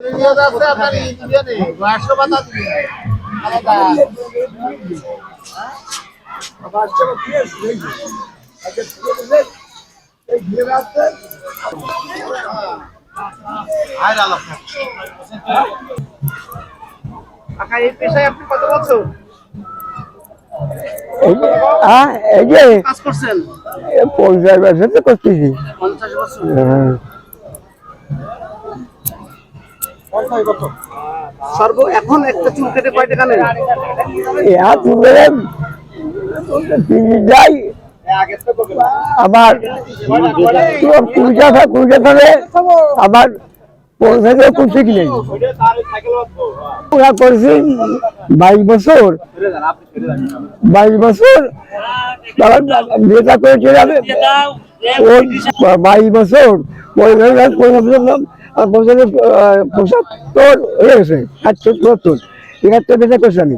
এই পেশায় আপনি কত বছর কাজ করছেন? 50 বছর তো করতেছি। 50 বছর। এখন একটা চুল কেটে কয় টাকা নেন? আবার 20 টাকা আবার 50 করছে কিনে ওরা করছে 22 বছর 22 করে চলে যাবে 22 বছর 75 হয়ে গেছে 70 71 বেচা করছি আমি।